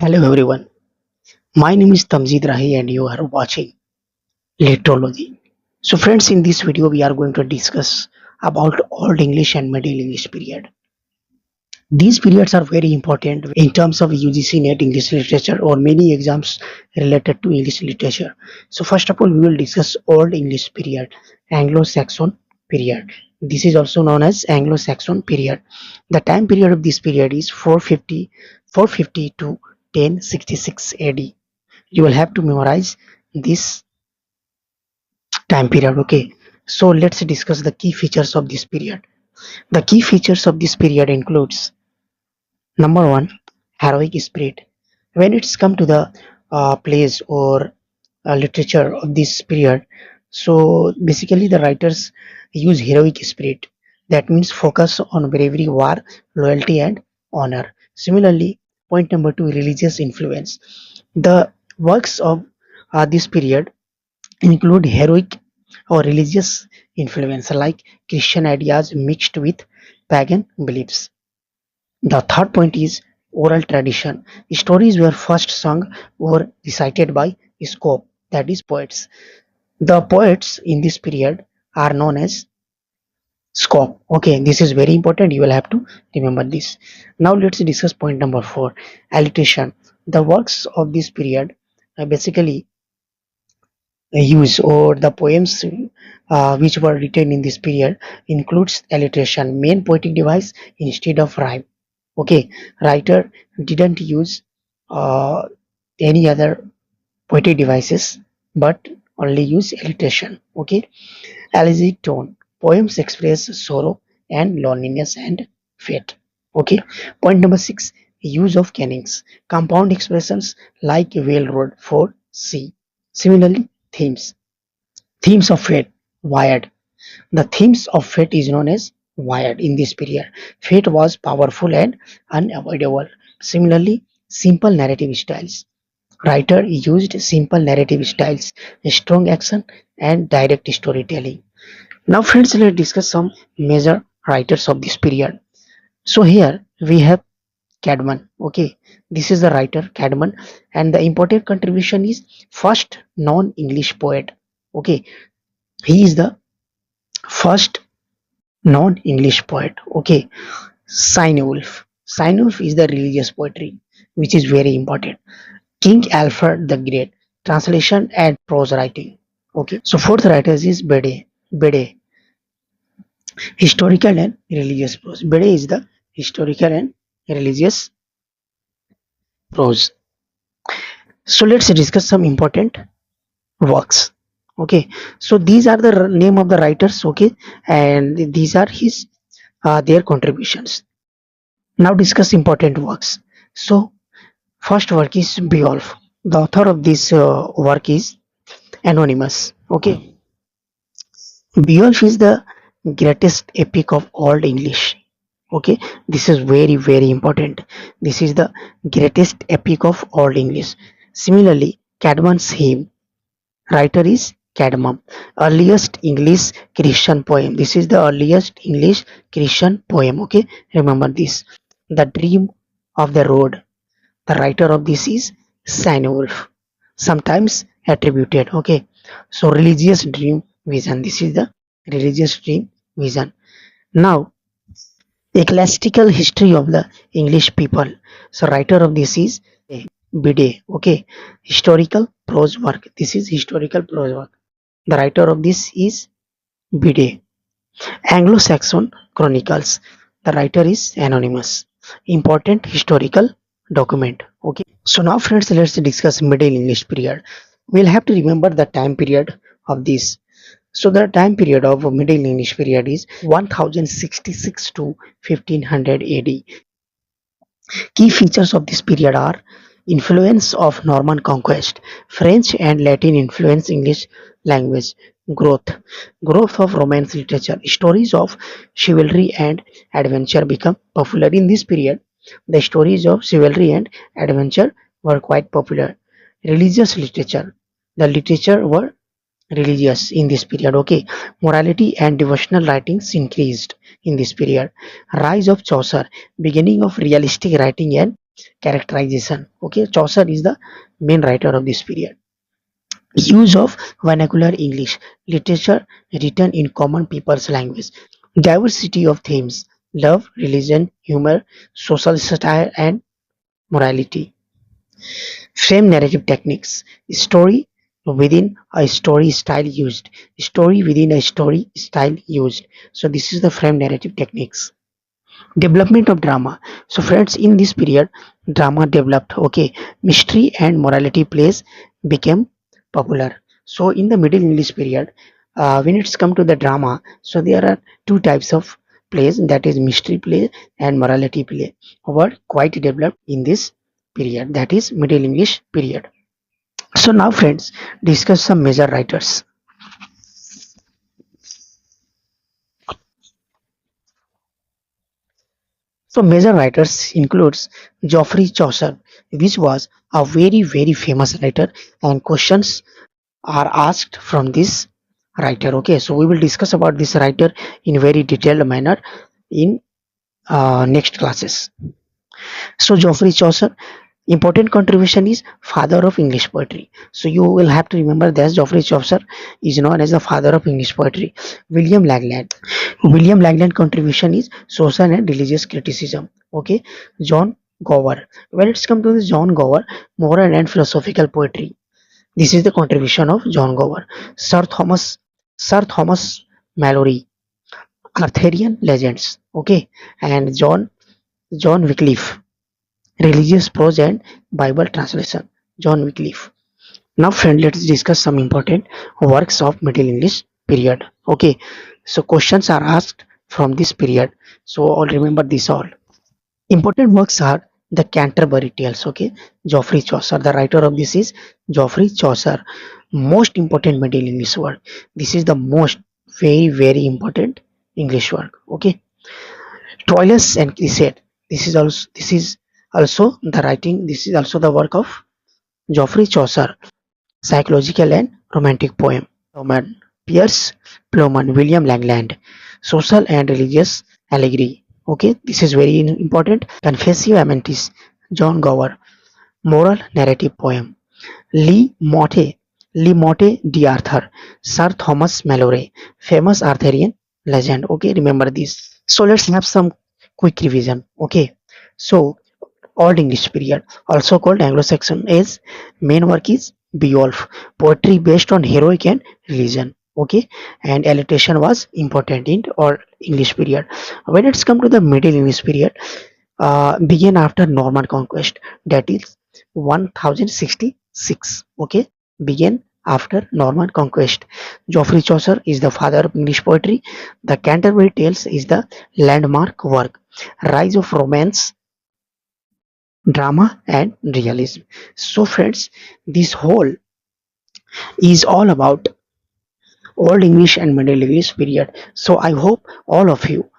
Hello everyone, my name is Tamzid Rahi and you are watching Literology. So friends, in this video we are going to discuss about Old English and Middle English period. These periods are very important in terms of UGC NET English literature or many exams related to English literature. So first of all we will discuss Old English period, Anglo-Saxon period. This is also known as Anglo-Saxon period. The time period of this period is 450 to 1066 AD. You will have to memorize this time period. Okay, so let's discuss the key features of this period. The key features of this period includes number one, heroic spirit. When it's come to the plays or literature of this period, so basically the writers use heroic spirit. That means focus on bravery, war, loyalty and honor. Similarly, point number two, religious influence. The works of this period include heroic or religious influence like Christian ideas mixed with pagan beliefs. The third point is oral tradition. Stories were first sung or recited by scope, that is poets. The poets in this period are known as scope. Okay, this is very important. You will have to remember this. Now let's discuss point number four, alliteration. The works of this period basically use or the poems which were written in this period includes alliteration, main poetic device instead of rhyme. Okay, writer didn't use uh, any other poetic devices but only use alliteration. Okay, elegiac tone, poems express sorrow and loneliness and fate. Okay, point number six, use of cannings, compound expressions like railroad for sea. Similarly, themes. Themes of fate, wired. The themes of fate is known as wired in this period. Fate was powerful and unavoidable. Similarly, simple narrative styles. Writer used simple narrative styles, strong action and direct storytelling. Now friends, let's discuss some major writers of this period. So here we have Cadman. Okay, this is the writer Cadman, and the important contribution is first non-English poet. Okay, he is the first non-English poet. Okay, Cynewulf. Cynewulf is the religious poetry, which is very important. King Alfred the Great, translation and prose writing. Okay, so fourth writer is Bede. Bede, historical and religious prose. Bede is the historical and religious prose. So let's discuss some important works. Okay, so these are the name of the writers. Okay, and these are his their contributions. Now discuss important works. So first work is Beowulf. The author of this work is anonymous. Okay, Beowulf is the greatest epic of old English. Okay, this is very important. This is the greatest epic of old English. Similarly, Cadman's hymn, writer is Cadman, earliest English Christian poem. This is the earliest English Christian poem. Okay, remember this. The Dream of the Road. The writer of this is Cynewulf, sometimes attributed. Okay, so religious dream vision. This is the religious dream vision. Now, ecclesiastical history of the English people. So, writer of this is Bede. Okay, historical prose work. This is historical prose work. The writer of this is Bede. Anglo-Saxon Chronicles. The writer is anonymous. Important historical document. Okay. So now friends, let's discuss Middle English period. We'll have to remember the time period of this. So the time period of Middle English period is 1066 to 1500 AD. Key features of this period are influence of Norman conquest, French and Latin influence English language, growth, growth of Romance literature, stories of chivalry and adventure become popular in this period. The stories of chivalry and adventure were quite popular. Religious literature, the literature were religious in this period. Okay, morality and devotional writings increased in this period. Rise of Chaucer, beginning of realistic writing and Characterization. Okay, Chaucer is the main writer of this period. Use of vernacular English literature written in common people's language. Diversity of themes: love, religion, humor, social satire, and morality. Frame narrative techniques: story within a story style used. Story within a story style used. So this is the frame narrative techniques. Development of drama. So friends, in this period drama developed. Okay, mystery and morality plays became popular. So in the middle English period, when it's come to the drama, so there are two types of plays, that is mystery play and morality play, were quite developed in this period, that is middle English period. So now friends, discuss some major writers. So major writers includes Geoffrey Chaucer, which was a very famous writer, and questions are asked from this writer. Okay, so we will discuss about this writer in very detailed manner in next classes. So Geoffrey Chaucer, important contribution is father of English poetry. So you will have to remember that Geoffrey Chaucer is known as the father of English poetry. William Langland. William Langland contribution is social and religious criticism. Okay. John Gower. When it's come to this John Gower, moral and philosophical poetry. This is the contribution of John Gower. Sir Thomas Mallory, Arthurian legends. Okay, and John Wycliffe, religious prose and Bible translation. John Wycliffe. Now, friend, let's discuss some important works of Middle English period. Okay, so questions are asked from this period. So, all remember this all. Important works are the Canterbury Tales. Okay, Geoffrey Chaucer. The writer of this is Geoffrey Chaucer. Most important Middle English work. This is the most very important English work. Okay, Troilus and Cressida. This is also the writing. This is also the work of Geoffrey Chaucer. Psychological and romantic poem. Roman Pierce Plowman, William Langland. Social and religious allegory. Okay, this is very important. Confessio Amantis, John Gower. Moral narrative poem. Lee Motte, Lee Motte de Arthur, Sir Thomas Mallory, famous Arthurian legend. Okay, remember this. So let's have some quick revision. Okay, so Old English period, also called Anglo-Saxon age, main work is Beowulf, poetry based on heroic and religion. Okay, and alliteration was important in Old English period. When it's come to the Middle English period, began after Norman conquest, that is 1066. Okay, began after Norman conquest. Geoffrey Chaucer is the father of English poetry. The Canterbury Tales is the landmark work. Rise of romance, drama, and realism. So, friends, this whole is all about Old English and Middle English period. So, I hope all of you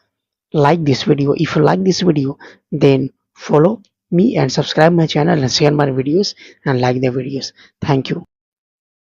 like this video. If you like this video, then follow me and subscribe my channel and share my videos and like the videos. Thank you.